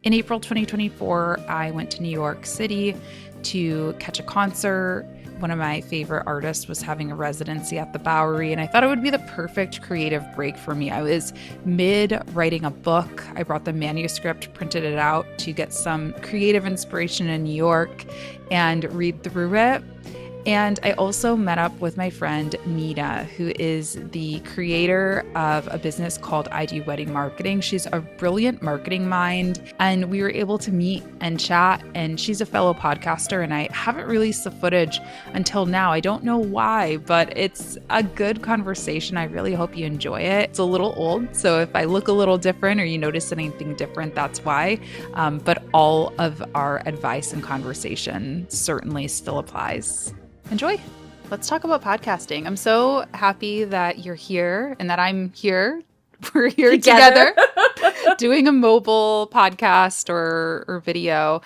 In April 2024, I went to New York City to catch a concert. One of my favorite artists was having a residency at the Bowery, and I thought it would be the perfect creative break for me. I was mid writing a book. I brought the manuscript, printed it out to get some creative inspiration in New York and read through it. And I also met up with my friend Nina, who is the creator of a business called I Do Wedding Marketing. She's a brilliant marketing mind, and we were able to meet and chat. And she's a fellow podcaster, and I haven't released the footage until now. I don't know why, but it's a good conversation. I really hope you enjoy it. It's a little old, so if I look a little different or you notice anything different, that's why. But all of our advice and conversation certainly still applies. Enjoy. Let's talk about podcasting. I'm so happy that you're here and that I'm here. We're here together doing a mobile podcast or video.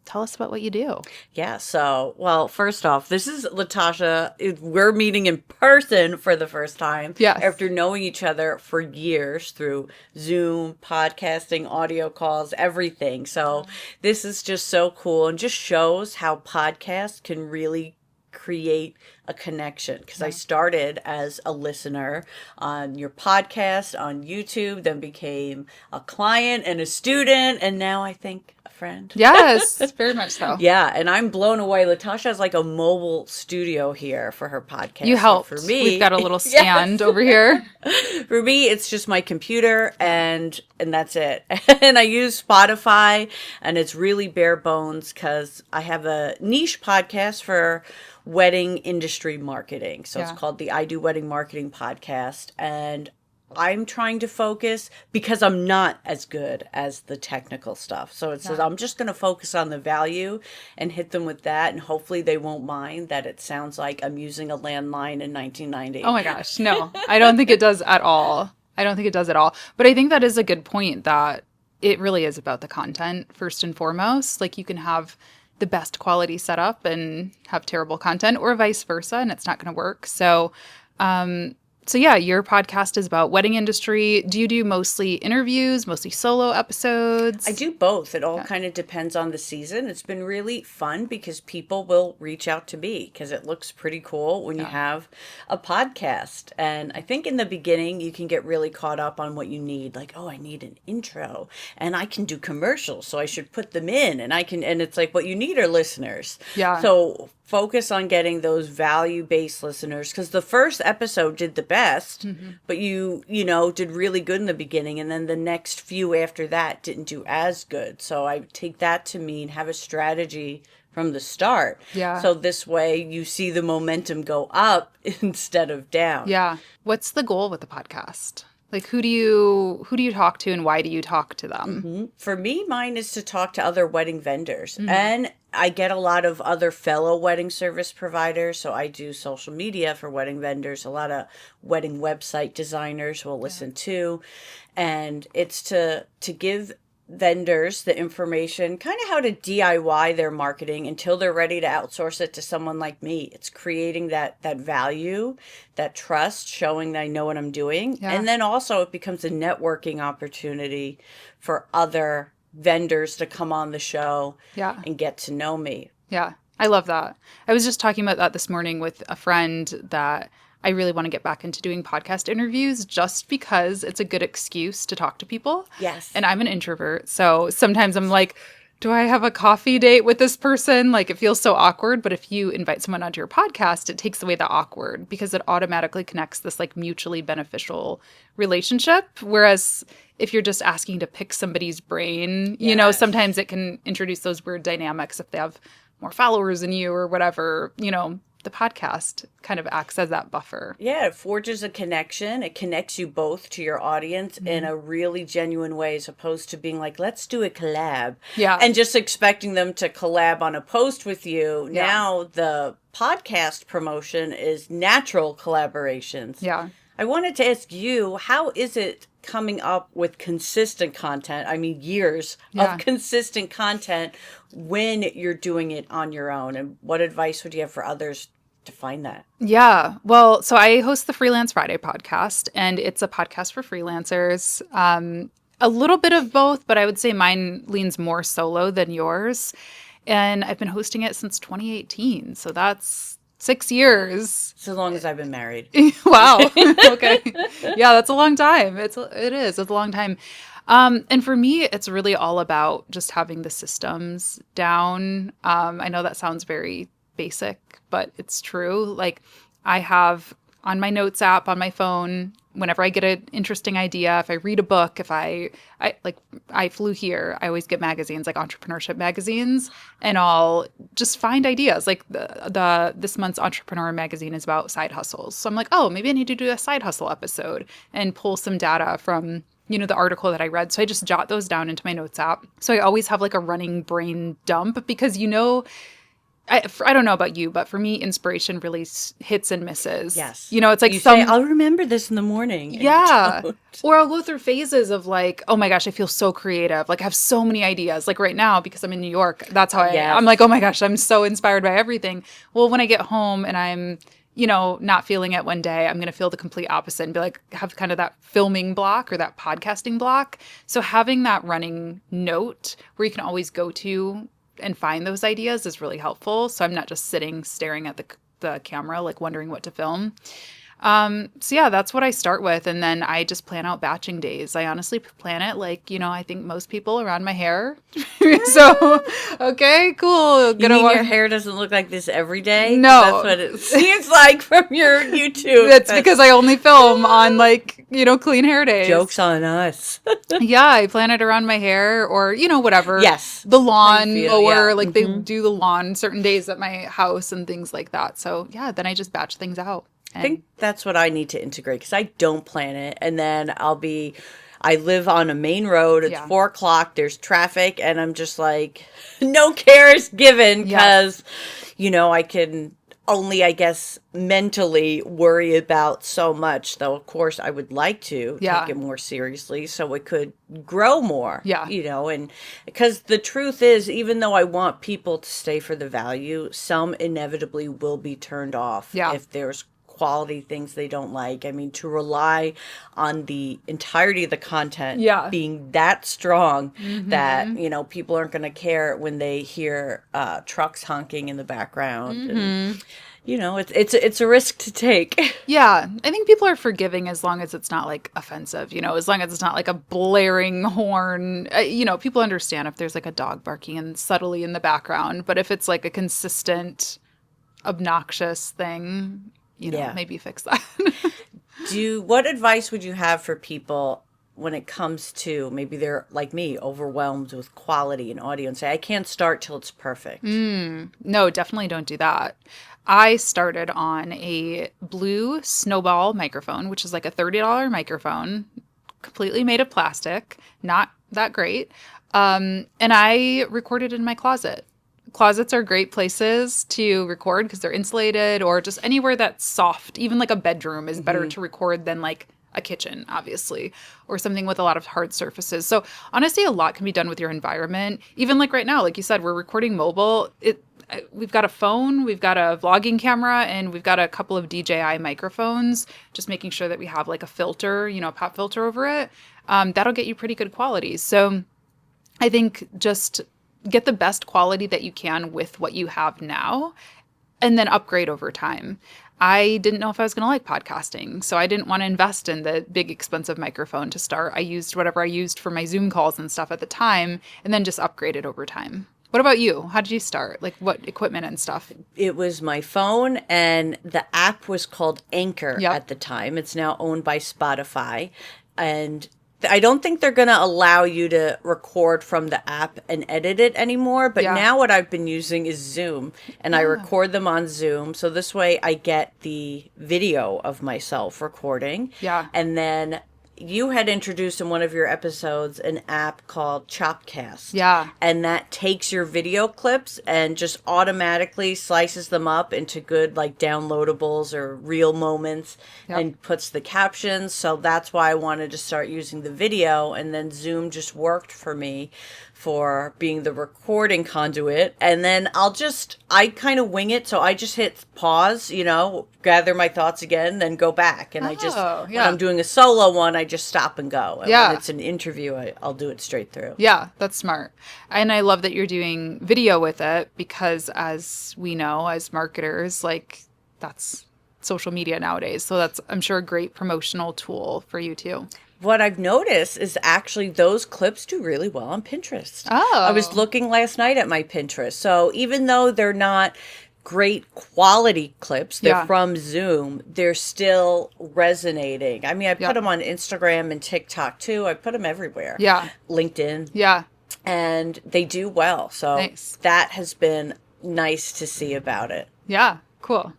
Tell us about what you do. Yeah. So, well, first off, this is Latasha. We're meeting in person for the first time. Yes. After knowing each other for years through Zoom, podcasting, audio calls, everything. So this is just so cool and just shows how podcasts can really create a connection, because I started as a listener on your podcast on YouTube, then became a client and a student, and now I think a friend. Yes, very much so. Yeah, and I'm blown away. Latasha has like a mobile studio here for her podcast. You helped. So for me, we've got a little stand over here. For me, it's just my computer and that's it. And I use Spotify, and it's really bare bones because I have a niche podcast for wedding industry marketing. So it's called the I Do Wedding Marketing Podcast. And I'm trying to focus because I'm not as good as the technical stuff. So it says I'm just going to focus on the value and hit them with that. And hopefully they won't mind that it sounds like I'm using a landline in 1990. Oh my gosh. No, I don't think it does at all. I don't think it does at all. But I think that is a good point, that it really is about the content first and foremost. Like, you can have the best quality setup and have terrible content, or vice versa, and it's not going to work. So yeah, your podcast is about wedding industry. Do you do mostly interviews, mostly solo episodes? I do both. It all kind of depends on the season. It's been really fun because people will reach out to me because it looks pretty cool when you have a podcast. And I think in the beginning, you can get really caught up on what you need. Like, oh, I need an intro and I can do commercials, so I should put them in, and it's like, what you need are listeners. Yeah. So focus on getting those value-based listeners, because the first episode did the best, but you did really good in the beginning, and then the next few after that didn't do as good. So I take that to mean have a strategy from the start. Yeah. So this way you see the momentum go up instead of down. Yeah. What's the goal with the podcast? Like, who do you talk to, and why do you talk to them? For me, mine is to talk to other wedding vendors. And I get a lot of other fellow wedding service providers. So I do social media for wedding vendors. A lot of wedding website designers will listen too. And it's to give vendors the information, kind of how to DIY their marketing until they're ready to outsource it to someone like me. It's creating that value, that trust, showing that I know what I'm doing. Yeah. And then also it becomes a networking opportunity for other vendors to come on the show and get to know me. Yeah, I love that. I was just talking about that this morning with a friend, that I really want to get back into doing podcast interviews just because it's a good excuse to talk to people. Yes. And I'm an introvert, so sometimes I'm like, do I have a coffee date with this person? Like, it feels so awkward. But if you invite someone onto your podcast, it takes away the awkward, because it automatically connects this like mutually beneficial relationship. Whereas if you're just asking to pick somebody's brain, you know, sometimes it can introduce those weird dynamics if they have more followers than you or whatever. You know, the podcast kind of acts as that buffer. Yeah, it forges a connection. It connects you both to your audience in a really genuine way, as opposed to being like, let's do a collab. Yeah. And just expecting them to collab on a post with you. Yeah. Now the podcast promotion is natural collaborations. Yeah. I wanted to ask you, how is it coming up with consistent content? I mean, years of consistent content when you're doing it on your own. And what advice would you have for others to find that? Yeah. Well, so I host the Freelance Friday podcast, and it's a podcast for freelancers. A little bit of both, but I would say mine leans more solo than yours. And I've been hosting it since 2018. So that's 6 years. It's as long as I've been married. Wow. Okay. Yeah, that's a long time. It is. It's a long time. And for me, it's really all about just having the systems down. I know that sounds very basic, but it's true. Like I have on my notes app on my phone, whenever I get an interesting idea, if I read a book, if I flew here, I always get magazines like entrepreneurship magazines, and I'll just find ideas. Like the this month's entrepreneur magazine is about side hustles. So I'm like, oh, maybe I need to do a side hustle episode and pull some data from the article that I read. So I just jot those down into my notes app. So I always have like a running brain dump because I don't know about you, but for me, inspiration really hits and misses. Yes. It's like you say, I'll remember this in the morning. Yeah. Or I'll go through phases of like, oh my gosh, I feel so creative. Like I have so many ideas. Like right now, because I'm in New York, that's how I'm like, oh my gosh, I'm so inspired by everything. Well, when I get home and I'm, not feeling it one day, I'm going to feel the complete opposite and be like, have kind of that filming block or that podcasting block. So having that running note where you can always go to and find those ideas is really helpful. So I'm not just sitting staring at the camera, like wondering what to film. So yeah, that's what I start with. And then I just plan out batching days. I honestly plan it like, I think most people around my hair. So, okay, cool. You mean your hair doesn't look like this every day? No. That's what it seems like from your YouTube. That's because I only film on like, clean hair days. Joke's on us. Yeah, I plan it around my hair or, whatever. Yes. The lawn mower, yeah. like they do the lawn certain days at my house and things like that. So yeah, then I just batch things out. I think that's what I need to integrate because I don't plan it. And then I live on a main road. It's 4:00. There's traffic. And I'm just like, no cares given because, I can only, I guess, mentally worry about so much. Though, of course, I would like to take it more seriously so it could grow more. Yeah. And because the truth is, even though I want people to stay for the value, some inevitably will be turned off if there's quality things they don't like. I mean, to rely on the entirety of the content being that strong that, people aren't going to care when they hear trucks honking in the background. And, it's a risk to take. Yeah. I think people are forgiving as long as it's not like offensive, as long as it's not like a blaring horn. People understand if there's like a dog barking and subtly in the background, but if it's like a consistent, obnoxious thing, maybe fix that. What advice would you have for people when it comes to maybe they're like me, overwhelmed with quality and audio and say, I can't start till it's perfect? No, definitely don't do that. I started on a blue Snowball microphone, which is like a $30 microphone, completely made of plastic, not that great. And I recorded in my closet. Closets are great places to record because they're insulated, or just anywhere that's soft. Even like a bedroom is better to record than like a kitchen, obviously, or something with a lot of hard surfaces. So honestly, a lot can be done with your environment. Even like right now, like you said, we're recording mobile. We've got a phone, we've got a vlogging camera, and we've got a couple of DJI microphones, just making sure that we have like a filter, a pop filter over it. That'll get you pretty good quality. So I think just get the best quality that you can with what you have now, and then upgrade over time. I didn't know if I was going to like podcasting, so I didn't want to invest in the big expensive microphone to start. I used whatever I used for my Zoom calls and stuff at the time, and then just upgraded over time. What about you? How did you start? Like what equipment and stuff? It was my phone, and the app was called Anchor at the time. It's now owned by Spotify, and I don't think they're going to allow you to record from the app and edit it anymore. But now what I've been using is Zoom, and I record them on Zoom. So this way I get the video of myself recording. Yeah. And then you had introduced in one of your episodes an app called Chopcast. Yeah. And that takes your video clips and just automatically slices them up into good like downloadables or real moments and puts the captions. So that's why I wanted to start using the video, and then Zoom just worked for me for being the recording conduit. And then I kind of wing it. So I just hit pause, gather my thoughts again, then go back. And when I'm doing a solo one, I just stop and go. And Yeah. when it's an interview, I'll do it straight through. Yeah, that's smart. And I love that you're doing video with it because as we know, as marketers, like that's social media nowadays. So that's, I'm sure, a great promotional tool for you too. What I've noticed is actually those clips do really well on Pinterest. Oh. I was looking last night at my Pinterest. So even though they're not great quality clips, they're from Zoom, they're still resonating. I mean, I put them on Instagram and TikTok too. I put them everywhere. Yeah. LinkedIn. Yeah. And they do well. So nice. That has been nice to see about it. Yeah. Cool.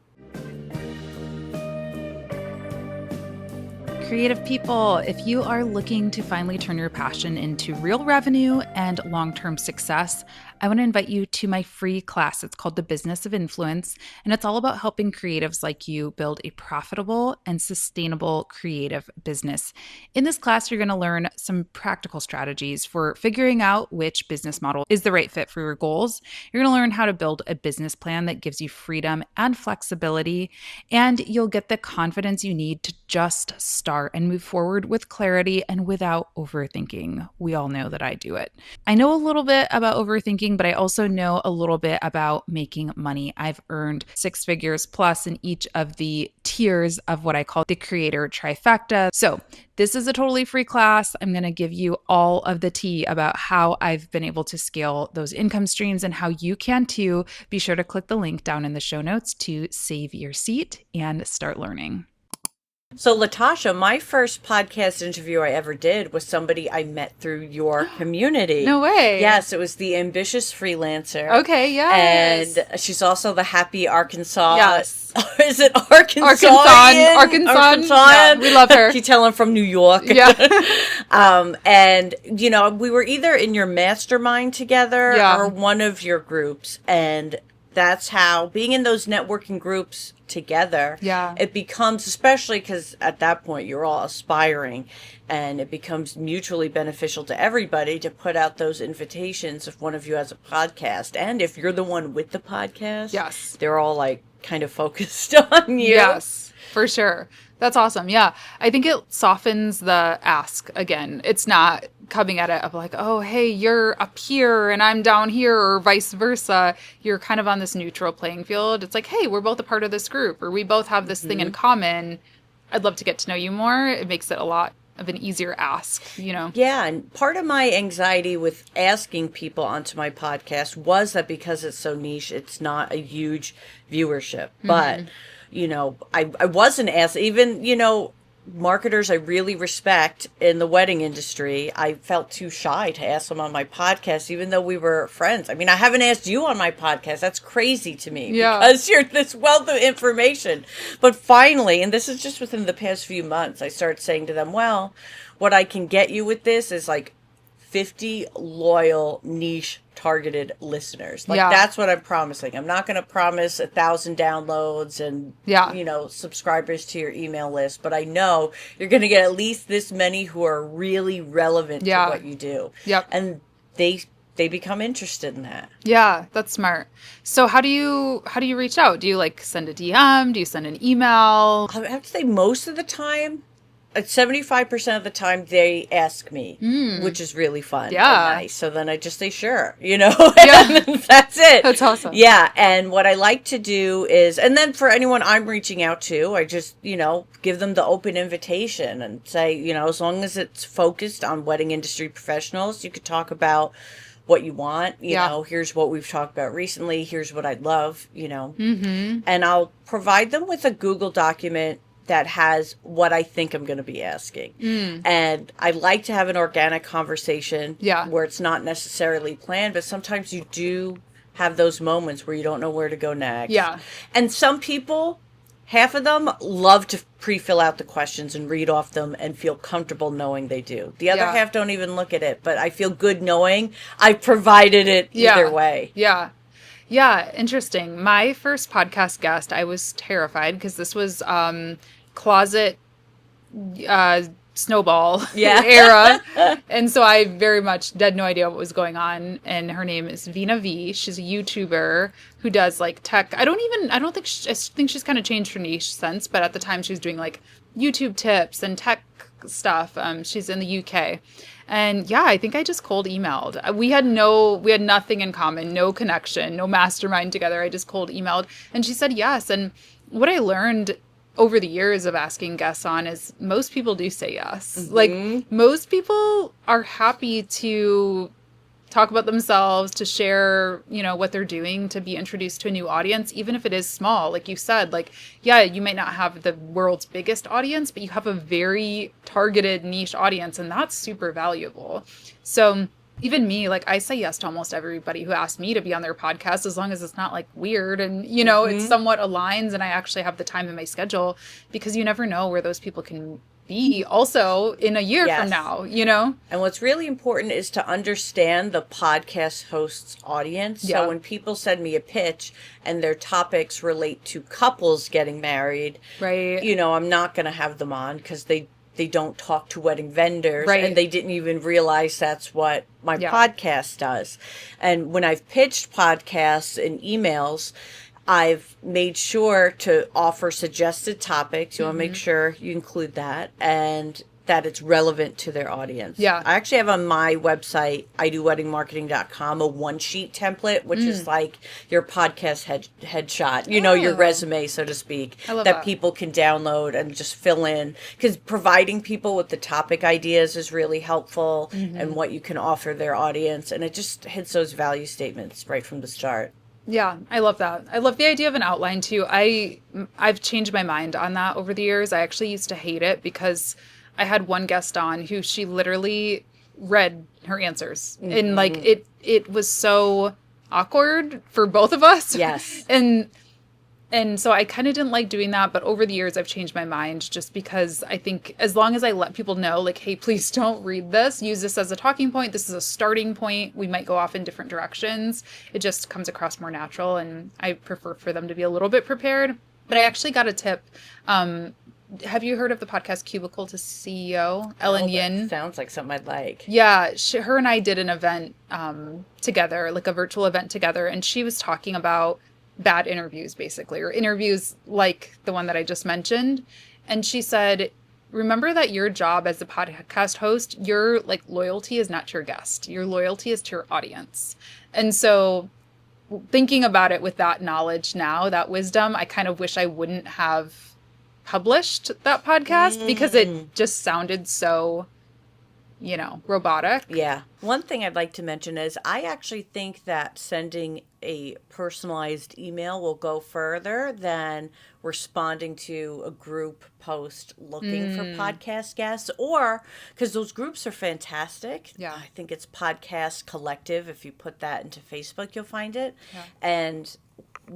Creative people, if you are looking to finally turn your passion into real revenue and long-term success, I want to invite you to my free class. It's called The Business of Influence, and it's all about helping creatives like you build a profitable and sustainable creative business. In this class, you're going to learn some practical strategies for figuring out which business model is the right fit for your goals. You're going to learn how to build a business plan that gives you freedom and flexibility, and you'll get the confidence you need to just start and move forward with clarity and without overthinking. We all know that I do it. I know a little bit about overthinking, but I also know a little bit about making money. I've earned 6 figures plus in each of the tiers of what I call the creator trifecta. So this is a totally free class. I'm going to give you all of the tea about how I've been able to scale those income streams and how you can too. Be sure to click the link down in the show notes to save your seat and start learning. So, Latasha, my first podcast interview I ever did was somebody I met through your community. No way. Yes, it was the Ambitious Freelancer. Okay, yes. And she's also the Happy Arkansas. Yes. Is it Arkansas? Arkansas. Yeah, we love her. You tell I'm from New York. Yeah. And, you know, we were either in your mastermind together or one of your groups. And that's how, being in those networking groups together, it becomes, especially because at that point you're all aspiring, and it becomes mutually beneficial to everybody to put out those invitations if one of you has a podcast. And if you're the one with the podcast, they're all like kind of focused on you. Yes, for sure. That's awesome. Yeah. I think it softens the ask again. It's not coming at it of like, oh, hey, you're up here and I'm down here, or vice versa. You're kind of on this neutral playing field. It's like, hey, we're both a part of this group, or we both have this thing in common. I'd love to get to know you more. It makes it a lot of an easier ask, you know? Yeah. And part of my anxiety with asking people onto my podcast was that because it's so niche, it's not a huge viewership. But you know, I wasn't asked, even, you know, marketers I really respect in the wedding industry, I felt too shy to ask them on my podcast, even though we were friends. I mean, I haven't asked you on my podcast. That's crazy to me because you're this wealth of information. But finally, and this is just within the past few months, I started saying to them, well, what I can get you with this is like 50 loyal niche targeted listeners. Like that's what I'm promising. I'm not going to promise 1,000 downloads and you know, subscribers to your email list, but I know you're going to get at least this many who are really relevant to what you do. And they become interested in that. Yeah, that's smart. So how do you reach out? Do you like send a DM? Do you send an email? I have to say most of the time, 75% of the time they ask me, which is really fun and nice. So then I just say, sure, you know, and that's it. That's awesome. Yeah. And what I like to do is, and then for anyone I'm reaching out to, I just, you know, give them the open invitation and say, you know, as long as it's focused on wedding industry professionals, you could talk about what you want, you know, here's what we've talked about recently, here's what I'd love, you know, and I'll provide them with a Google document that has what I think I'm going to be asking. And I like to have an organic conversation where it's not necessarily planned, but sometimes you do have those moments where you don't know where to go next. And some people, half of them love to pre-fill out the questions and read off them and feel comfortable knowing they do. The other half don't even look at it, but I feel good knowing I provided it either way. Yeah, interesting. My first podcast guest, I was terrified because this was closet snowball era. And so I very much had no idea what was going on. And her name is Vina V. She's a YouTuber who does like tech. I think she's kind of changed her niche since, but at the time she was doing like YouTube tips and tech stuff. She's in the UK. And yeah, I think I just cold emailed. We had nothing in common, no connection, no mastermind together. I just cold emailed and she said yes. And what I learned over the years of asking guests on is most people do say yes. Like most people are happy to talk about themselves, to share, what they're doing, to be introduced to a new audience, even if it is small. Like you said, like, yeah, you might not have the world's biggest audience, but you have a very targeted niche audience, and that's super valuable. So even me, like I say yes to almost everybody who asks me to be on their podcast, as long as it's not like weird and, it somewhat aligns and I actually have the time in my schedule, because you never know where those people can be also in a year from now, And what's really important is to understand the podcast host's audience. Yeah. So when people send me a pitch and their topics relate to couples getting married, right? I'm not going to have them on because they don't talk to wedding vendors, right. And they didn't even realize that's what my podcast does. And when I've pitched podcasts and emails, I've made sure to offer suggested topics. You want to make sure you include that and that it's relevant to their audience. Yeah. I actually have on my website, idoweddingmarketing.com, a one-sheet template, which is like your podcast headshot, your resume, so to speak, that people can download and just fill in. Because providing people with the topic ideas is really helpful and what you can offer their audience. And it just hits those value statements right from the start. Yeah, I love that. I love the idea of an outline too. I've changed my mind on that over the years. I actually used to hate it because I had one guest on who she literally read her answers. And like it was so awkward for both of us. Yes. And so I kind of didn't like doing that, but over the years I've changed my mind just because I think as long as I let people know, like, hey, please don't read this, use this as a talking point. This is a starting point. We might go off in different directions. It just comes across more natural, and I prefer for them to be a little bit prepared. But I actually got a tip. Have you heard of the podcast Cubicle to CEO? Ellen Yin. Sounds like something I'd like. Yeah, her and I did an event together, like a virtual event together, and she was talking about bad interviews, basically, or interviews like the one that I just mentioned. And she said, remember that your job as a podcast host, your like loyalty is not to your guest. Your loyalty is to your audience. And so thinking about it with that knowledge now, that wisdom, I kind of wish I wouldn't have published that podcast because it just sounded so, robotic. Yeah. One thing I'd like to mention is I actually think that sending a personalized email will go further than responding to a group post looking for podcast guests, or because those groups are fantastic. Yeah. I think it's Podcast Collective. If you put that into Facebook, you'll find it. Yeah. And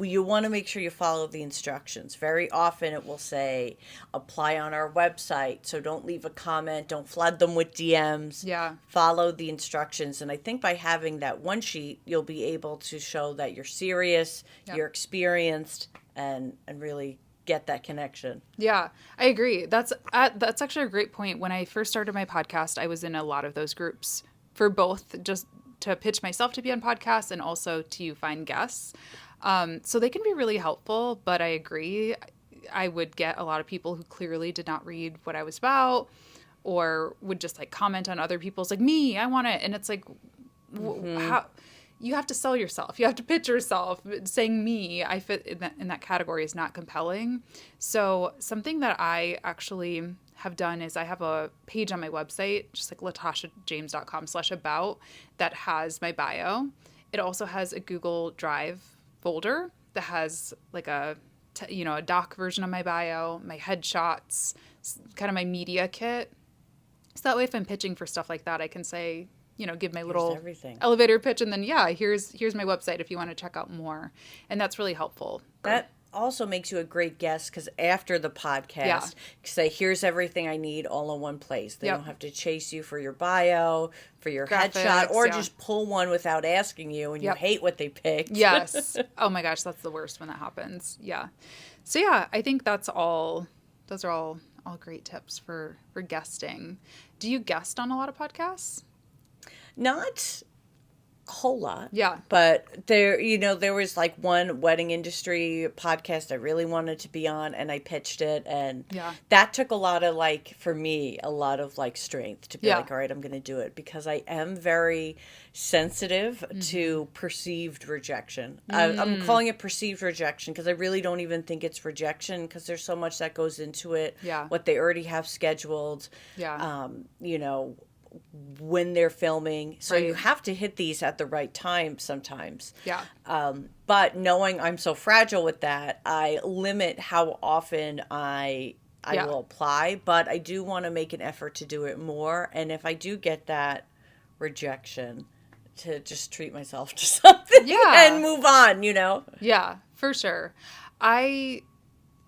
you want to make sure you follow the instructions. Very often it will say, apply on our website. So don't leave a comment. Don't flood them with DMs. Yeah. Follow the instructions. And I think by having that one sheet, you'll be able to show that you're serious, you're experienced, and really get that connection. Yeah, I agree. That's actually a great point. When I first started my podcast, I was in a lot of those groups for both just to pitch myself to be on podcasts and also to find guests. So they can be really helpful, but I agree. I would get a lot of people who clearly did not read what I was about or would just like comment on other people's like, me, I want it. And it's like, how you have to sell yourself. You have to pitch yourself. Saying me, I fit in that category is not compelling. So something that I actually have done is I have a page on my website, just like latashajames.com/about, that has my bio. It also has a Google Drive folder that has like a doc version of my bio, my headshots, kind of my media kit. So that way if I'm pitching for stuff like that, I can say, give my little elevator pitch and then, here's my website if you want to check out more. And that's really helpful. That also makes you a great guest because after the podcast, say, here's everything I need all in one place. They don't have to chase you for your bio, for your headshot, or just pull one without asking you and you hate what they picked. Yes. Oh my gosh, that's the worst when that happens. Yeah. So I think those are all great tips for guesting. Do you guest on a lot of podcasts? Not whole lot. Yeah. But there was like one wedding industry podcast I really wanted to be on, and I pitched it, and that took a lot of like, for me, a lot of like strength to be like, all right, I'm going to do it, because I am very sensitive to perceived rejection. I'm calling it perceived rejection because I really don't even think it's rejection, because there's so much that goes into it. Yeah. What they already have scheduled. Yeah. When they're filming. So you have to hit these at the right time sometimes. Yeah. But knowing I'm so fragile with that, I limit how often I will apply, but I do want to make an effort to do it more. And if I do get that rejection, to just treat myself to something and move on, Yeah, for sure. I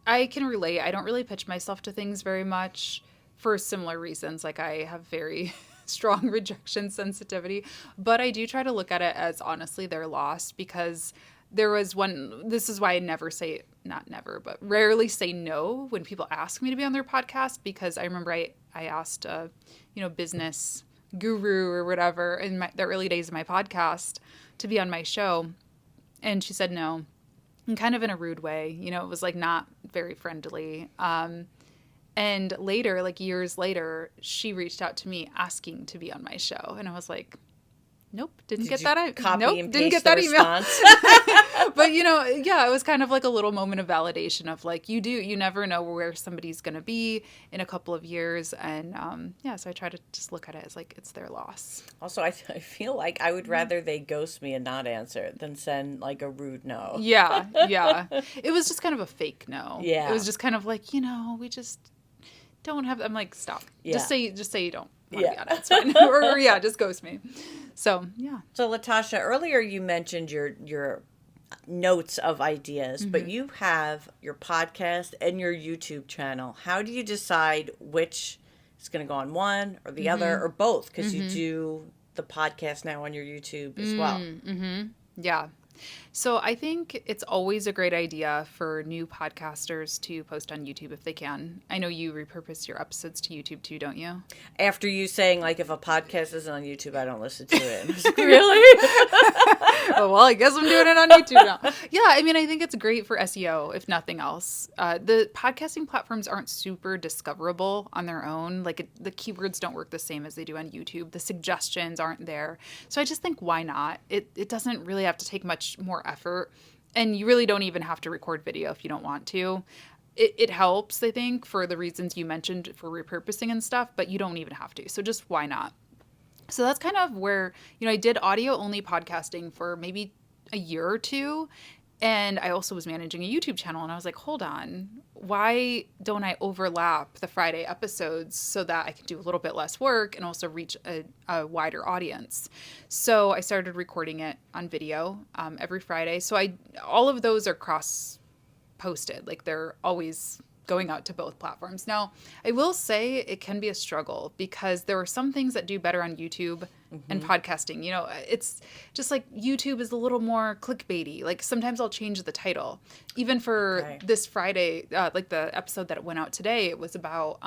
can relate. I don't really pitch myself to things very much for similar reasons. Like, I have very strong rejection sensitivity, but I do try to look at it as honestly their loss, because there was this is why I rarely say no when people ask me to be on their podcast, because I remember I asked a, business guru or whatever in the early days of my podcast to be on my show, and she said no, and kind of in a rude way. It was like not very friendly. And later, like years later, she reached out to me asking to be on my show, and I was like, nope, didn't get that email. But it was kind of like a little moment of validation of like, you never know where somebody's going to be in a couple of years. And so I try to just look at it as like, it's their loss. Also, I feel like I would rather they ghost me and not answer than send like a rude no. Yeah. It was just kind of a fake no. Yeah. It was just kind of like, we just don't have, I'm like, stop. Yeah. Just say you don't want to be on it. It's fine. or just ghost me. So, yeah. So, Latasha, earlier you mentioned your notes of ideas, but you have your podcast and your YouTube channel. How do you decide which is going to go on one or the other, or both? Because you do the podcast now on your YouTube as well. Yeah. So I think it's always a great idea for new podcasters to post on YouTube if they can. I know you repurpose your episodes to YouTube too, don't you? After you saying, like, if a podcast isn't on YouTube, I don't listen to it. I was like, really? Oh, well, I guess I'm doing it on YouTube now. Yeah, I mean, I think it's great for SEO, if nothing else. The podcasting platforms aren't super discoverable on their own. Like, the keywords don't work the same as they do on YouTube. The suggestions aren't there. So I just think, why not? It doesn't really have to take much more effort, and you really don't even have to record video if you don't want to. It helps, I think, for the reasons you mentioned for repurposing and stuff, but you don't even have to. So just why not? So that's kind of where, I did audio only podcasting for maybe a year or two. And I also was managing a YouTube channel, and I was like, hold on, why don't I overlap the Friday episodes so that I can do a little bit less work and also reach a wider audience? So I started recording it on video every Friday. So all of those are cross-posted. Like, they're always going out to both platforms. Now, I will say it can be a struggle because there are some things that do better on YouTube and podcasting. It's just like YouTube is a little more clickbaity. Like, sometimes I'll change the title. Even for this Friday, like the episode that went out today, it was about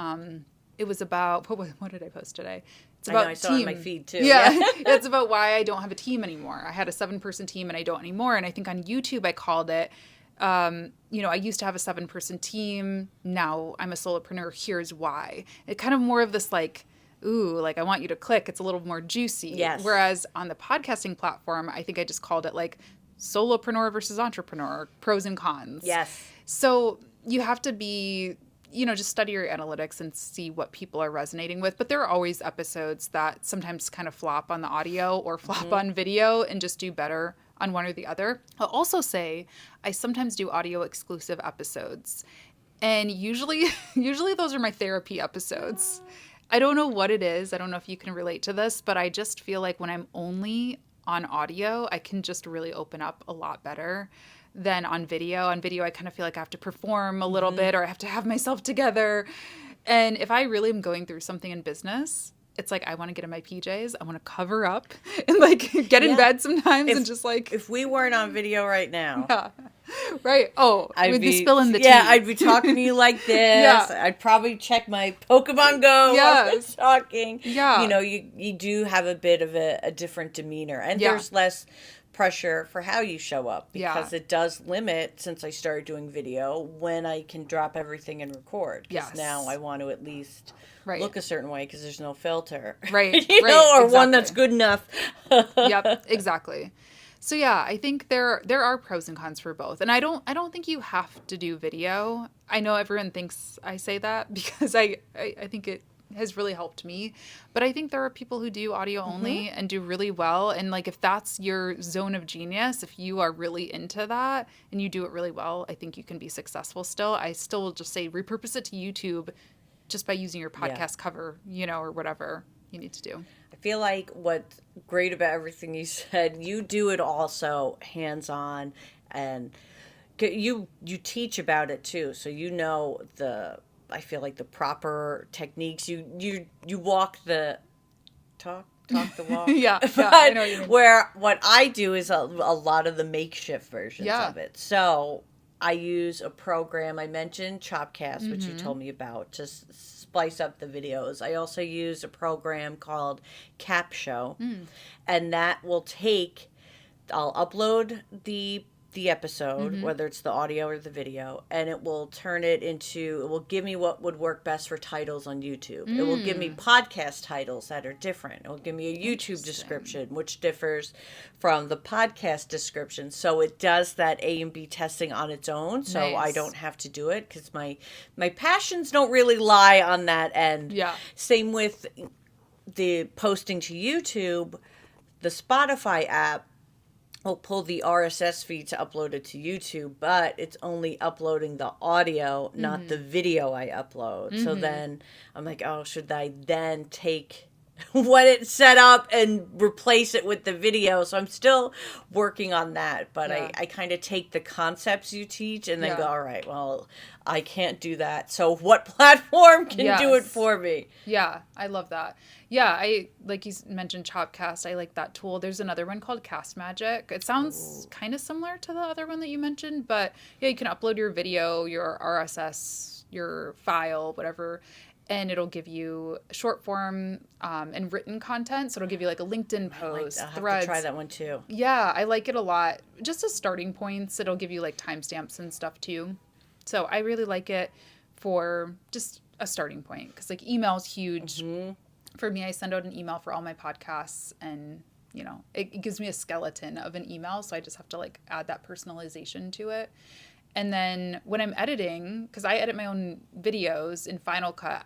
what did I post today? It's about I saw it on my feed too. Yeah. It's about why I don't have a team anymore. I had a 7-person team and I don't anymore. And I think on YouTube I called it, I used to have a 7-person team. Now I'm a solopreneur. Here's why. It kind of more of this like, ooh, like I want you to click. It's a little more juicy. Yes. Whereas on the podcasting platform, I think I just called it like solopreneur versus entrepreneur, pros and cons. Yes. So you have to be, just study your analytics and see what people are resonating with. But there are always episodes that sometimes kind of flop on the audio or flop on video and just do better on one or the other. I'll also say I sometimes do audio exclusive episodes. And usually those are my therapy episodes. I don't know what it is. I don't know if you can relate to this, but I just feel like when I'm only on audio, I can just really open up a lot better than on video. On video, I kind of feel like I have to perform a little bit, or I have to have myself together. And if I really am going through something in business, it's like I want to get in my PJs. I want to cover up and like get in bed sometimes and just like. If we weren't on video right now. Yeah. Right. Oh, I'd we'd be be spilling the tea. Yeah, I'd be talking to you like this. Yeah. I'd probably check my Pokemon Go while I'm Yes. talking. Yeah. You know, you do have a bit of a different demeanor, and Yeah. there's less pressure for how you show up because Yeah. it does limit, since I started doing video, when I can drop everything and record. Because Yes. now I want to at least Right. look a certain way because there's no filter. Right. You Right. know, or one Exactly. that's good enough. Yep, exactly. So yeah, I think there are pros and cons for both. And I don't think you have to do video. I know everyone thinks I say that because I think it has really helped me. But I think there are people who do audio only and do really well. And like if that's your zone of genius, if you are really into that and you do it really well, I think you can be successful still. I still will just say repurpose it to YouTube just by using your podcast cover, or whatever you need to do. I feel like what's great about everything you said, you do it also hands-on, and you teach about it too. So I feel like the proper techniques. You walk the talk the walk. Yeah, But I know what you mean. where what I do is a lot of the makeshift versions Yeah. of it. So I use a program. I mentioned Chopcast, which you told me about, to splice up the videos. I also use a program called CapShow, and that will I'll upload the episode, whether it's the audio or the video, and it will give me what would work best for titles on YouTube. It will give me podcast titles that are different. It will give me a YouTube description, which differs from the podcast description. So it does that A and B testing on its own. So I Nice. don't have to do it because my passions don't really lie on that end. Yeah. Same with the posting to YouTube. The Spotify app will pull the RSS feed to upload it to YouTube, but it's only uploading the audio, not the video I upload. So then I'm like, oh, should I then take what it set up and replace it with the video? So I'm still working on that, but Yeah. I kind of take the concepts you teach and then Yeah. go, all right, well, I can't do that. So what platform can do it Yes. for me? Yeah, I love that. Yeah, I like you mentioned Chopcast. I like that tool. There's another one called Cast Magic. It sounds kind of similar to the other one that you mentioned, but yeah, you can upload your video, your RSS, your file, whatever, and it'll give you short form and written content. So it'll give you like a LinkedIn post, I'll have threads. to try that one too. Yeah, I like it a lot. Just as starting points, it'll give you like timestamps and stuff too. So I really like it for just a starting point because like email is huge. For me, I send out an email for all my podcasts and, it gives me a skeleton of an email. So I just have to like add that personalization to it. And then when I'm editing, because I edit my own videos in Final Cut,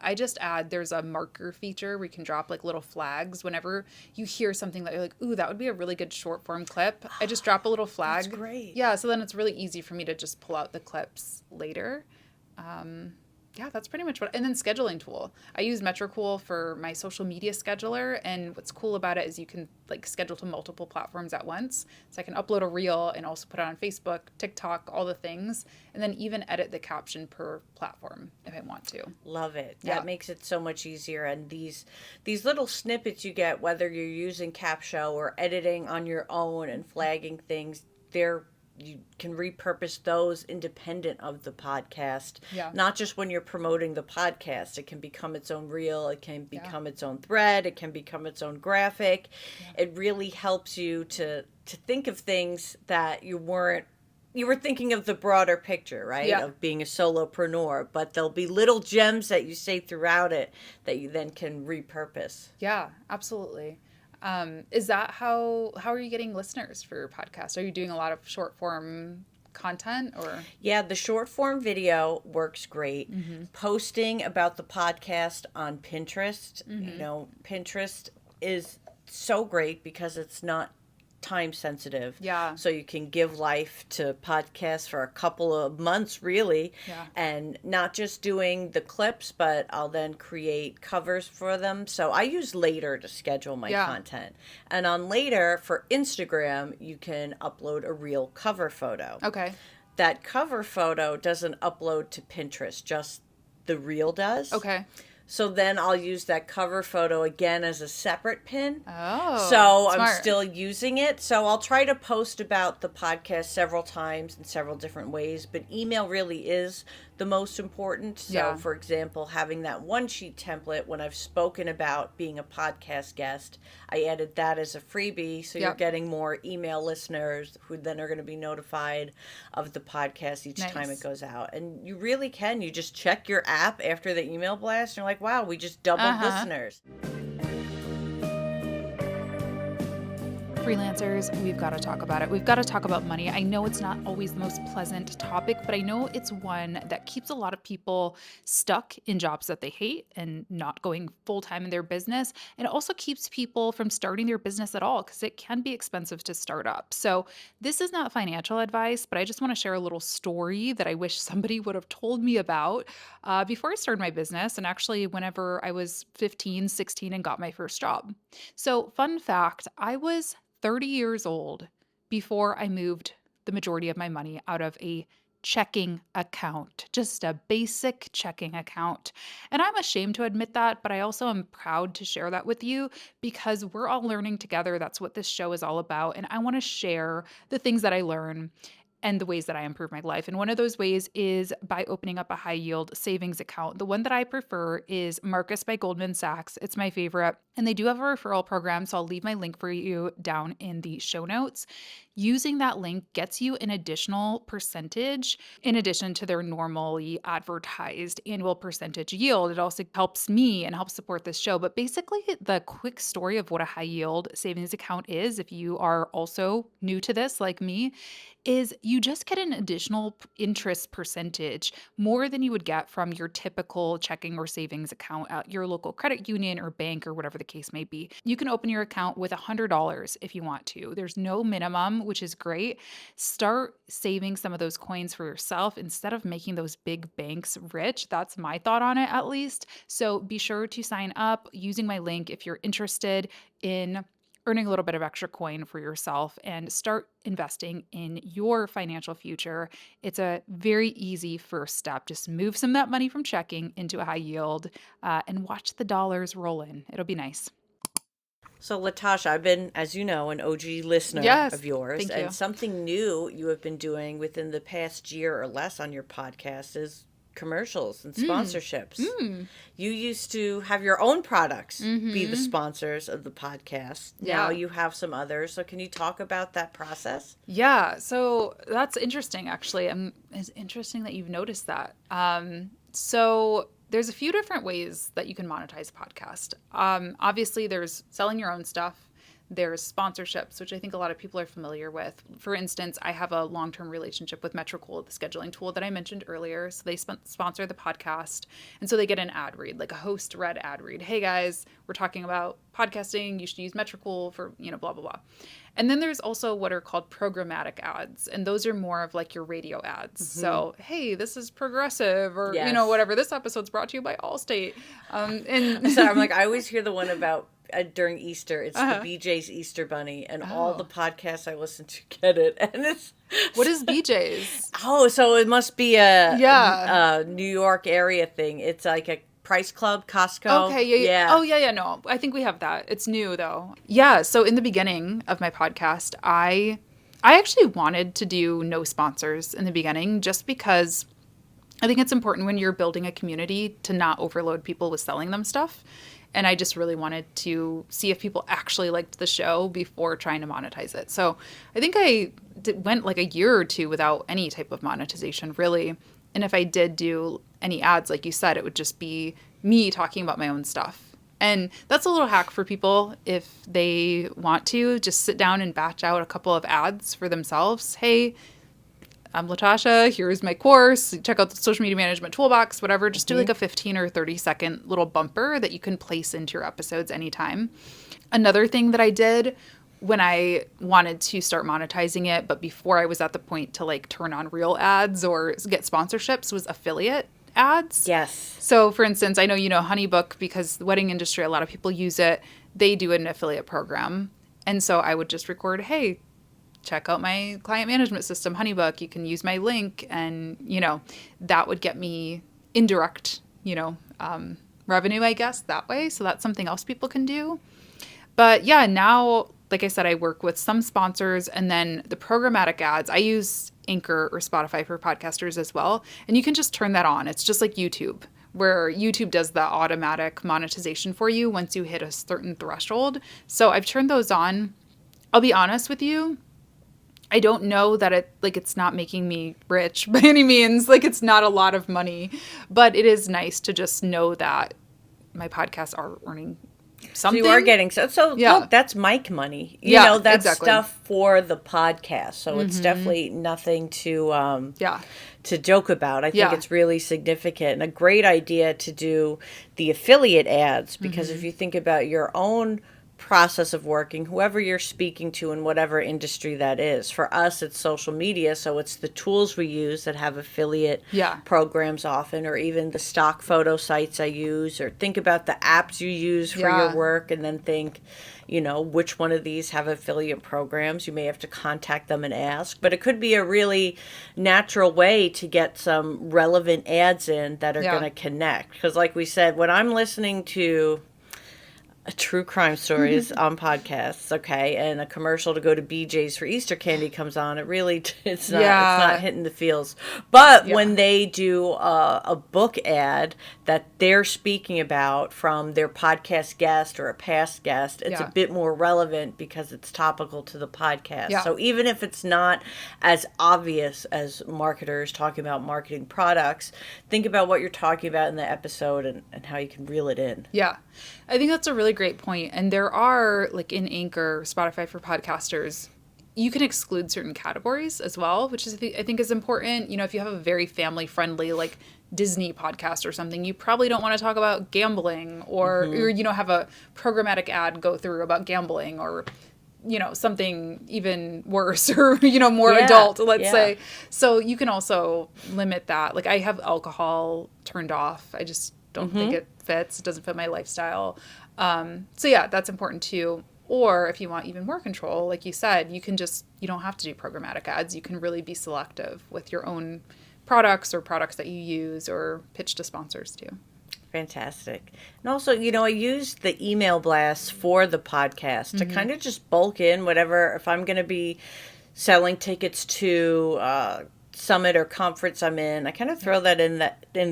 there's a marker feature where you can drop like little flags whenever you hear something that you're like, ooh, that would be a really good short form clip. I just drop a little flag. That's great. Yeah, so then it's really easy for me to just pull out the clips later. Yeah, that's pretty much and then scheduling tool. I use Metricool for my social media scheduler, and what's cool about it is you can like schedule to multiple platforms at once. So I can upload a reel and also put it on Facebook, TikTok, all the things, and then even edit the caption per platform if I want to. Love it. Yeah. That makes it so much easier. And these little snippets you get, whether you're using CapShow or editing on your own and flagging things, you can repurpose those independent of the podcast. Yeah. Not just when you're promoting the podcast. It can become its own reel. It can become its own thread. It can become its own graphic. Yeah. It really helps you to think of things that you were thinking of the broader picture, right? Yeah. Of being a solopreneur, but there'll be little gems that you say throughout it that you then can repurpose. Yeah, absolutely. Is that how are you getting listeners for your podcast? Are you doing a lot of short form content or? Yeah, the short form video works great. Posting about the podcast on Pinterest, Pinterest is so great because it's not time sensitive. Yeah. So you can give life to podcasts for a couple of months, really. Yeah. And not just doing the clips, but I'll then create covers for them. So I use Later to schedule my content. And on Later for Instagram, you can upload a real cover photo. Okay. That cover photo doesn't upload to Pinterest, just the reel does. Okay. So then I'll use that cover photo again as a separate pin. Oh, So I'm smart. still using it. So I'll try to post about the podcast several times in several different ways, but email really is the most important. So, Yeah. for example, having that one sheet template when I've spoken about being a podcast guest, I added that as a freebie. So you're Yep. getting more email listeners who then are going to be notified of the podcast each time it Nice. goes out. And you really can. You just check your app after the email blast. And you're like, wow, we just doubled Uh-huh. listeners. Freelancers, we've got to talk about it. We've got to talk about money. I know it's not always the most pleasant topic, but I know it's one that keeps a lot of people stuck in jobs that they hate and not going full time in their business. And it also keeps people from starting their business at all because it can be expensive to start up. So, this is not financial advice, but I just want to share a little story that I wish somebody would have told me about before I started my business. And actually, whenever I was 15, 16, and got my first job. So, fun fact, I was 30 years old before I moved the majority of my money out of a checking account, just a basic checking account. And I'm ashamed to admit that, but I also am proud to share that with you because we're all learning together. That's what this show is all about. And I want to share the things that I learn and the ways that I improve my life. And one of those ways is by opening up a high yield savings account. The one that I prefer is Marcus by Goldman Sachs. It's my favorite. And they do have a referral program. So I'll leave my link for you down in the show notes. Using that link gets you an additional percentage in addition to their normally advertised annual percentage yield. It also helps me and helps support this show. But basically, the quick story of what a high yield savings account is, if you are also new to this like me, is you just get an additional interest percentage more than you would get from your typical checking or savings account at your local credit union or bank or whatever the case may be. You can open your account with $100 if you want to. There's no minimum, which is great. Start saving some of those coins for yourself instead of making those big banks rich. That's my thought on it, at least. So be sure to sign up using my link if you're interested in earning a little bit of extra coin for yourself and start investing in your financial future. It's a very easy first step. Just move some of that money from checking into a high yield and watch the dollars roll in. It'll be nice. So, Latasha, I've been, as you know, an OG listener Yes. of yours, Thank you. and something new you have been doing within the past year or less on your podcast is commercials and sponsorships. You used to have your own products be the sponsors of the podcast. Now Yeah. you have some others. So, can you talk about that process? Yeah, so that's interesting, actually. It's interesting that you've noticed that. So there's a few different ways that you can monetize a podcast. Obviously, there's selling your own stuff. There's sponsorships, which I think a lot of people are familiar with. For instance, I have a long-term relationship with Metricool, the scheduling tool that I mentioned earlier. So they sponsor the podcast. And so they get an ad read, like a host read ad read. Hey guys, we're talking about podcasting. You should use Metricool for, blah, blah, blah. And then there's also what are called programmatic ads. And those are more of like your radio ads. So, hey, this is Progressive or, Yes. whatever. This episode's brought to you by Allstate. And So I'm like, I always hear the one about during Easter. It's the BJ's Easter Bunny, and all the podcasts I listen to get it. And it's what is BJ's? so it must be Yeah. a New York area thing. It's like a Price Club, Costco. Okay, yeah. Oh, yeah, no. I think we have that. It's new, though. Yeah, so in the beginning of my podcast, I actually wanted to do no sponsors in the beginning just because I think it's important when you're building a community to not overload people with selling them stuff. And I just really wanted to see if people actually liked the show before trying to monetize it. So I think I went like a year or two without any type of monetization, really. And if I did do any ads, like you said, it would just be me talking about my own stuff. And that's a little hack for people if they want to just sit down and batch out a couple of ads for themselves. Hey, I'm Latasha. Here's my course. Check out the social media management toolbox, whatever. Just do like a 15 or 30-second little bumper that you can place into your episodes anytime. Another thing that I did when I wanted to start monetizing it, but before I was at the point to like turn on real ads or get sponsorships, was affiliate ads. Yes. So for instance, I know HoneyBook, because the wedding industry, a lot of people use it. They do an affiliate program. And so I would just record, hey, check out my client management system, HoneyBook. You can use my link. And, that would get me indirect, revenue, I guess, that way. So that's something else people can do. But yeah, now, like I said, I work with some sponsors, and then the programmatic ads, I use Anchor or Spotify for podcasters as well. And you can just turn that on. It's just like YouTube, where YouTube does the automatic monetization for you once you hit a certain threshold. So I've turned those on. I'll be honest with you. I don't know that it's not making me rich by any means. Like, it's not a lot of money, but it is nice to just know that my podcasts are earning something. So you are getting Yeah. Look, that's mic money. That's exactly. stuff for the podcast. So it's definitely nothing to joke about. I think it's really significant and a great idea to do the affiliate ads, because if you think about your own process of working, whoever you're speaking to in whatever industry that is. For us, it's social media, so it's the tools we use that have affiliate programs often, or even the stock photo sites I use, or think about the apps you use for your work, and then think, which one of these have affiliate programs. You may have to contact them and ask, but it could be a really natural way to get some relevant ads in that are going to connect. Because like we said, when I'm listening to true crime stories on podcasts, and a commercial to go to BJ's for Easter candy comes on, it's not hitting the feels. But when they do a book ad that they're speaking about from their podcast guest or a past guest, it's a bit more relevant because it's topical to the podcast. So even if it's not as obvious as marketers talking about marketing products, think about what you're talking about in the episode and how you can reel it in. Yeah. I think that's a really great point. And there are, like in Anchor, Spotify for podcasters, you can exclude certain categories as well, which is, I think is important. If you have a very family friendly, like Disney podcast or something, you probably don't want to talk about gambling or have a programmatic ad go through about gambling or, something even worse or, more adult, let's say. So you can also limit that. Like I have alcohol turned off. I just don't think it fits. It doesn't fit my lifestyle. So yeah, that's important too. Or if you want even more control, like you said, you don't have to do programmatic ads. You can really be selective with your own products or products that you use or pitch to sponsors too. Fantastic. And also, I use the email blasts for the podcast to kind of just bulk in whatever, if I'm going to be selling tickets to summit or conference I'm in, I kind of throw that in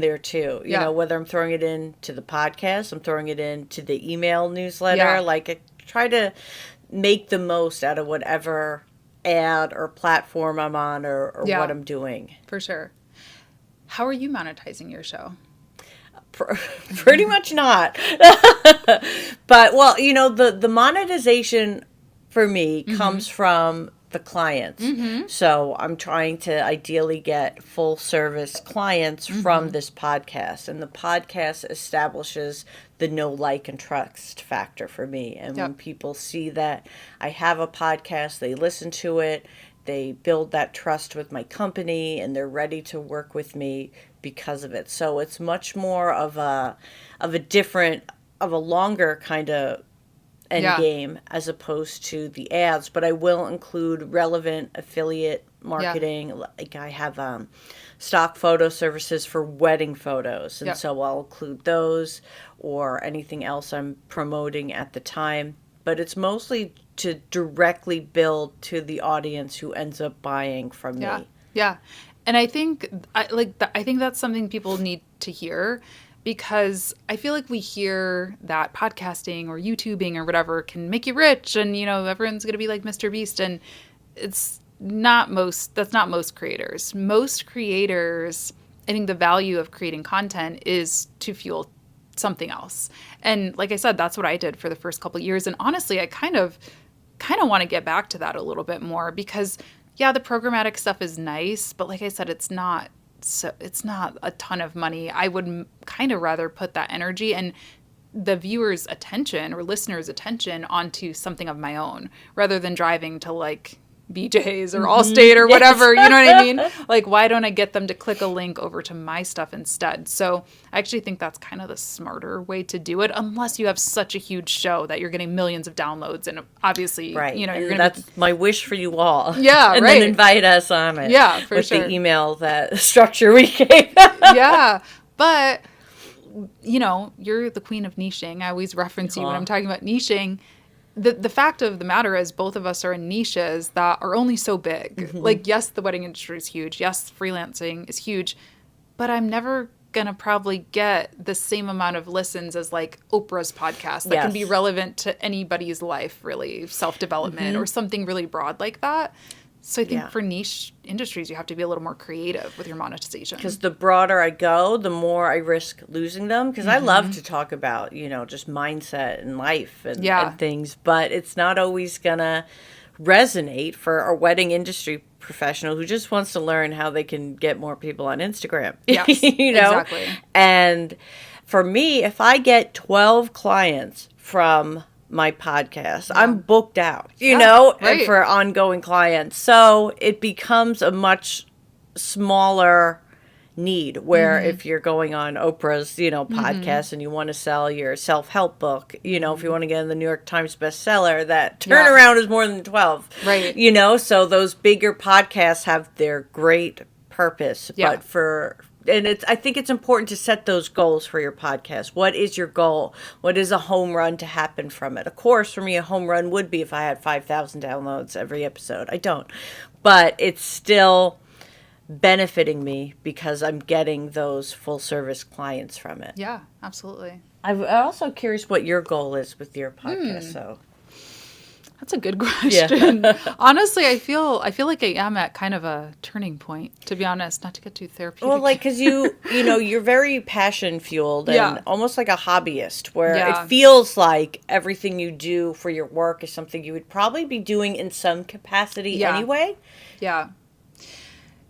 there too. You know, whether I'm throwing it in to the podcast, I'm throwing it in to the email newsletter. Like I try to make the most out of whatever ad or platform I'm on or what I'm doing. For sure. How are you monetizing your show? Pretty much not. But the monetization for me comes from the clients. So I'm trying to ideally get full service clients from this podcast, and the podcast establishes the know, like, and trust factor for me. And when people see that I have a podcast, they listen to it, they build that trust with my company, and they're ready to work with me because of it. So it's much more of a longer kind of end game as opposed to the ads. But I will include relevant affiliate marketing. Like I have stock photo services for wedding photos, and so I'll include those or anything else I'm promoting at the time. But it's mostly to directly build to the audience who ends up buying from me. Yeah. And I think I think that's something people need to hear, because I feel like we hear that podcasting or YouTubing or whatever can make you rich and, everyone's going to be like Mr. Beast. And that's not most creators. Most creators, I think the value of creating content is to fuel something else. And like I said, that's what I did for the first couple of years. And honestly, I kind of want to get back to that a little bit more, because the programmatic stuff is nice, but like I said, it's not a ton of money. I would kind of rather put that energy and the viewer's attention or listener's attention onto something of my own, rather than driving to like BJ's or Allstate or whatever, you know what I mean? Like, why don't I get them to click a link over to my stuff instead? So I actually think that's kind of the smarter way to do it, unless you have such a huge show that you're getting millions of downloads. And obviously, you're going to... That's my wish for you all. Yeah, and then invite us on it. Yeah, for with sure. the email, that structure we gave. Yeah, but you're the queen of niching. I always reference you when I'm talking about niching. The fact of the matter is both of us are in niches that are only so big. Like, yes, the wedding industry is huge. Yes, freelancing is huge. But I'm never going to probably get the same amount of listens as like Oprah's podcast that can be relevant to anybody's life, really, self-development or something really broad like that. So I think for niche industries, you have to be a little more creative with your monetization. Because the broader I go, the more I risk losing them. Because I love to talk about, just mindset and life and things. But it's not always going to resonate for a wedding industry professional who just wants to learn how they can get more people on Instagram. Yes, exactly. And for me, if I get 12 clients from my podcast, I'm booked out, and for ongoing clients. So it becomes a much smaller need where if you're going on Oprah's, podcast and you want to sell your self-help book, if you want to get in the New York Times bestseller, that turnaround is more than 12. Right. So those bigger podcasts have their great purpose, but I think it's important to set those goals for your podcast. What is your goal? What is a home run to happen from it? Of course, for me, a home run would be if I had 5,000 downloads every episode. I don't. But it's still benefiting me because I'm getting those full service clients from it. Yeah, absolutely. I'm also curious what your goal is with your podcast. So that's a good question. Yeah. Honestly, I feel like I am at kind of a turning point, to be honest, not to get too therapeutic. Well, like, because you're very passion fueled and almost like a hobbyist, where it feels like everything you do for your work is something you would probably be doing in some capacity anyway. Yeah.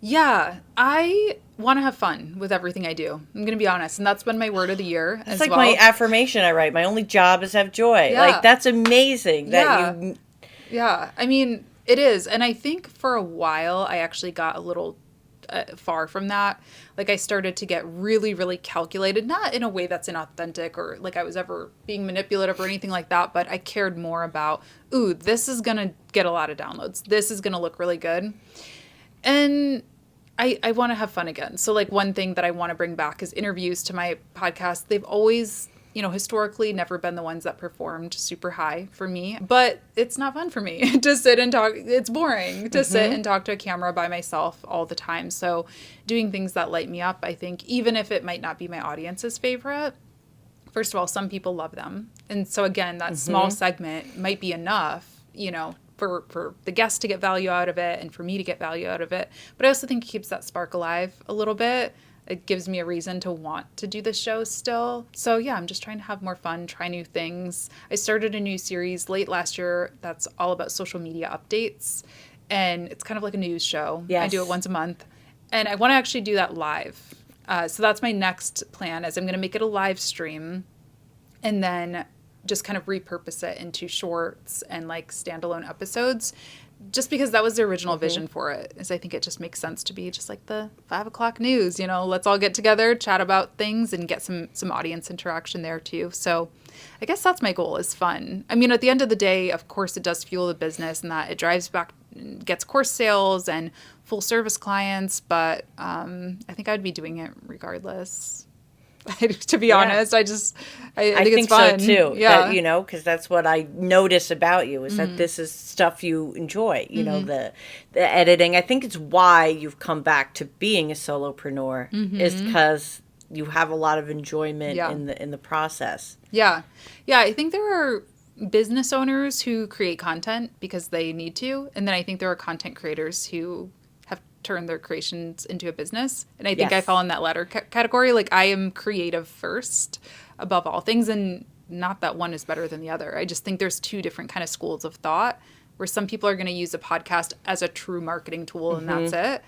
Yeah, I want to have fun with everything I do. I'm going to be honest. And that's been my word of the year as well. It's like my affirmation I write. My only job is have joy. Yeah. Like, that's amazing. Yeah. I mean, it is. And I think for a while, I actually got a little far from that. Like, I started to get really, really calculated, not in a way that's inauthentic or like I was ever being manipulative or anything like that, but I cared more about, this is going to get a lot of downloads. This is going to look really good. And I want to have fun again. So like one thing that I want to bring back is interviews to my podcast. They've always, historically never been the ones that performed super high for me, but it's not fun for me to sit and talk. It's boring to sit and talk to a camera by myself all the time. So doing things that light me up, I think, even if it might not be my audience's favorite, first of all, some people love them. And so again, that small segment might be enough, for the guests to get value out of it and for me to get value out of it. But I also think it keeps that spark alive a little bit. It gives me a reason to want to do the show still. So yeah, I'm just trying to have more fun, try new things. I started a new series late last year that's all about social media updates. And it's kind of like a news show. Yes. I do it once a month. And I want to actually do that live. So that's my next plan, is I'm going to make it a live stream and then just kind of repurpose it into shorts and like standalone episodes, just because that was the original vision for it. Is I think it just makes sense to be just like the 5 o'clock news, let's all get together, chat about things and get some audience interaction there too. So I guess that's my goal, is fun. I mean, at the end of the day, of course it does fuel the business and that it drives back, gets course sales and full service clients. But I think I'd be doing it regardless. To be honest, I think it's fun. So too. Yeah, because that's what I notice about you, is that this is stuff you enjoy. The editing. I think it's why you've come back to being a solopreneur, is because you have a lot of enjoyment in the process. Yeah. I think there are business owners who create content because they need to, and then I think there are content creators who turn their creations into a business. And I think I fall in that latter category. Like, I am creative first above all things, and not that one is better than the other. I just think there's two different kind of schools of thought, where some people are going to use a podcast as a true marketing tool and that's it.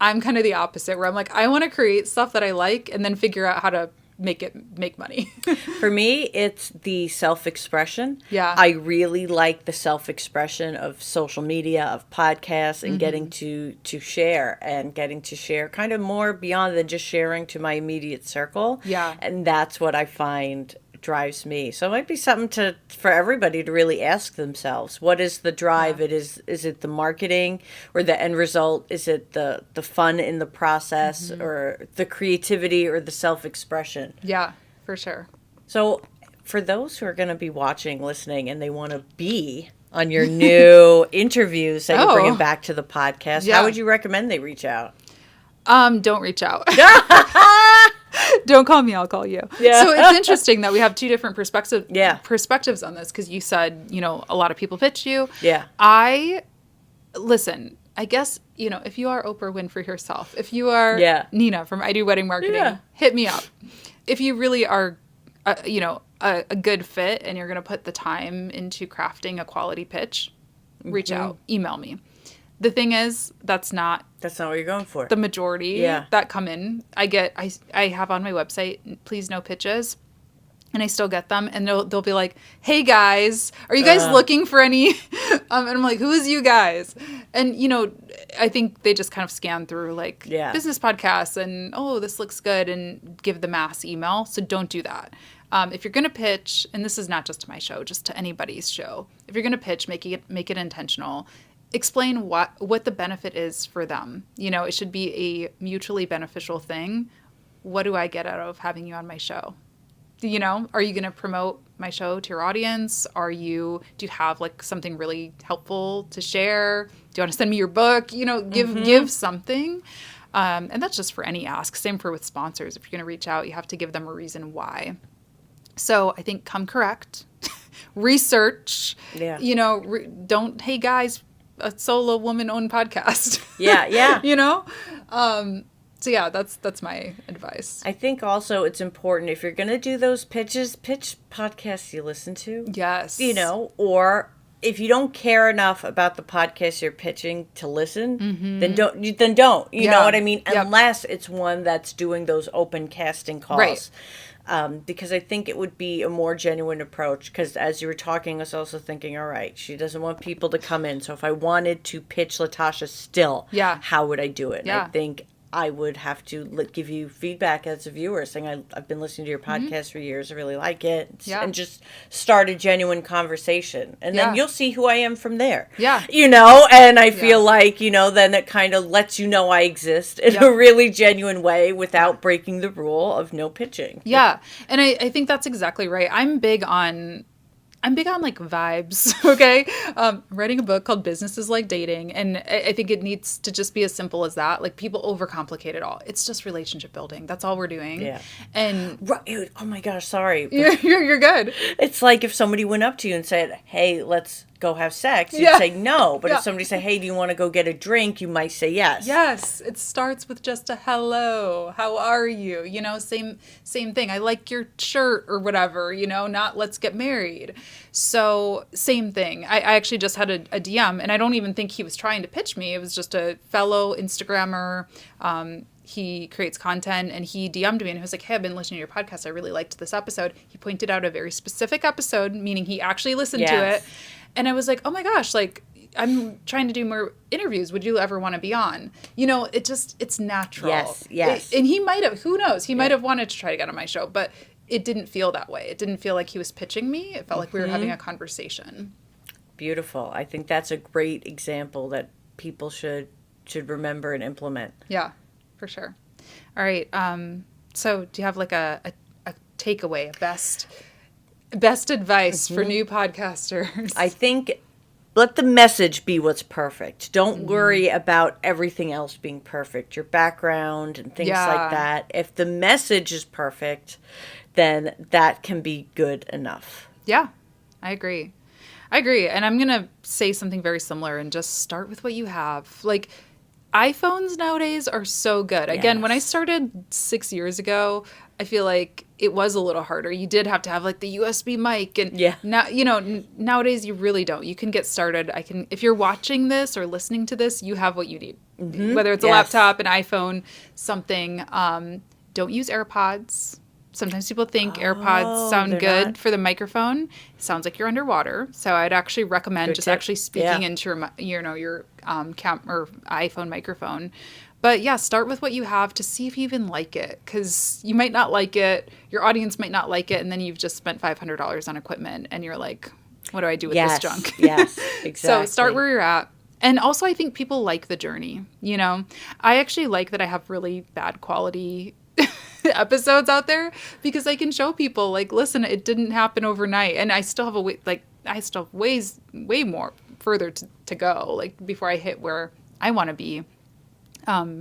I'm kind of the opposite, where I'm like, I want to create stuff that I like and then figure out how to make money. For me, it's the self-expression. Yeah. I really like the self-expression of social media, of podcasts, and getting to share kind of more beyond than just sharing to my immediate circle. Yeah. And that's what I find drives me. So it might be something for everybody to really ask themselves. What is the drive? Yeah. Is it the marketing or the end result? Is it the fun in the process or the creativity or the self-expression? Yeah, for sure. So for those who are going to be watching, listening, and they want to be on your new interviews that you're bringing back to the podcast, how would you recommend they reach out? Don't reach out. Don't call me, I'll call you. Yeah. So it's interesting that we have two different perspectives on this, because you said, a lot of people pitch you. Yeah. Listen, I guess, if you are Oprah Winfrey herself, if you are Nina from I Do Wedding Marketing, hit me up. If you really are, a good fit and you're going to put the time into crafting a quality pitch, reach out, email me. The thing is, that's not what you're going for. The majority that come in. I have on my website, please no pitches. And I still get them, and they'll be like, "Hey guys, are you guys looking for any?" And I'm like, "Who is you guys?" And I think they just kind of scan through business podcasts and this looks good, and give the mass email. So don't do that. If you're gonna pitch, and this is not just to my show, just to anybody's show. If you're gonna pitch, make it intentional. Explain what the benefit is for them. It should be a mutually beneficial thing. What do I get out of having you on my show? Are you going to promote my show to your audience? Do you have something really helpful to share? Do you want to send me your book? Give something. And that's just for any ask. Same for with sponsors. If you're going to reach out, you have to give them a reason why. So I think come correct. Research. Yeah. Don't, hey guys, a solo woman-owned podcast. Yeah. So yeah, that's my advice. I think also it's important, if you're going to do those pitches, pitch podcasts you listen to. Yes. Or if you don't care enough about the podcast you're pitching to listen, then don't. You know what I mean? Yep. Unless it's one that's doing those open casting calls. Right. Because I think it would be a more genuine approach. Because as you were talking, I was also thinking, all right, she doesn't want people to come in. So if I wanted to pitch Latasha still, how would I do it? Yeah. I think I would have to give you feedback as a viewer, saying I've been listening to your podcast for years. I really like it. And just start a genuine conversation. And then you'll see who I am from there. Yeah. And I feel like, then it kind of lets you know I exist in a really genuine way without breaking the rule of no pitching. Yeah. And I think that's exactly right. I'm big on vibes, okay? Writing a book called Business is Like Dating, and I think it needs to just be as simple as that. People overcomplicate it all. It's just relationship building. That's all we're doing. Yeah. And oh my gosh, sorry. You're good. It's like if somebody went up to you and said, "Hey, let's go have sex," you'd say no. But if somebody said, "Hey, do you want to go get a drink?" you might say yes. Yes. It starts with just a hello. How are you? Same thing. I like your shirt or whatever, not let's get married. So same thing. I actually just had a DM, and I don't even think he was trying to pitch me. It was just a fellow Instagrammer. He creates content, and he DM'd me and he was like, "Hey, I've been listening to your podcast. I really liked this episode." He pointed out a very specific episode, meaning he actually listened to it. And I was like, oh my gosh, I'm trying to do more interviews. Would you ever want to be on? It's natural. Yes. And he might have, who knows? He might have wanted to try to get on my show, but it didn't feel that way. It didn't feel like he was pitching me. It felt like we were having a conversation. Beautiful. I think that's a great example that people should remember and implement. Yeah, for sure. All right. So do you have a takeaway, a best advice for new podcasters? I think let the message be what's perfect. Don't worry about everything else being perfect, your background and things like that. If the message is perfect, then that can be good enough. Yeah, I agree. And I'm going to say something very similar and just start with what you have. iPhones nowadays are so good. Again, when I started 6 years ago, I feel like it was a little harder. You did have to have the USB mic, and now nowadays you really don't. You can get started. If you're watching this or listening to this, you have what you need. Whether it's a laptop, an iPhone, something. Don't use AirPods. Sometimes people think AirPods sound they're good not? for the microphone. It sounds like you're underwater. So I'd actually recommend Good just tip. actually speaking Yeah. into your cam or iPhone microphone. But yeah, start with what you have to see if you even like it, because you might not like it, your audience might not like it, and then you've just spent $500 on equipment, and you're like, what do I do with this Yes. junk? Yes. So Exactly. start where you're at. And also, I think people like the journey. You know, I actually like that I have really bad quality episodes out there, because I can show people, like, listen, it didn't happen overnight, and I still have I still have way more further to go, like, before I hit where I want to be,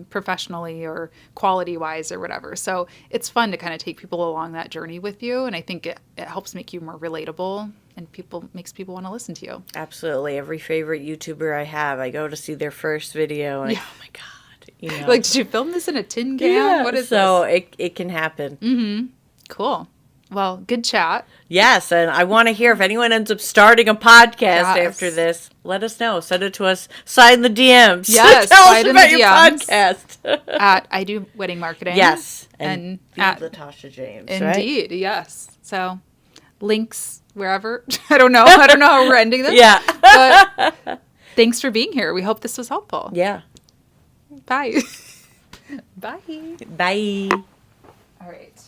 professionally or quality wise or whatever. So it's fun to kind of take people along that journey with you, and I think it helps make you more relatable, and makes people want to listen to you. Absolutely. Every favorite YouTuber I have, I go to see their first video and Yeah. oh my God, you know. Like, did you film this in a tin can? Yeah. What is so this? it can happen. Cool. Well, good chat. Yes, and I want to hear if anyone ends up starting a podcast Yes. after this. Let us know. Send it to us. Slide in the DMs. Yes, Tell slide us in about the your DMs. podcast. At I Do Wedding Marketing. Yes, And be at Latasha James. Indeed, yes. So links wherever. I don't know how we're ending this. Right? Yeah. But thanks for being here. We hope this was helpful. Yeah. Bye. Bye. Bye. All right.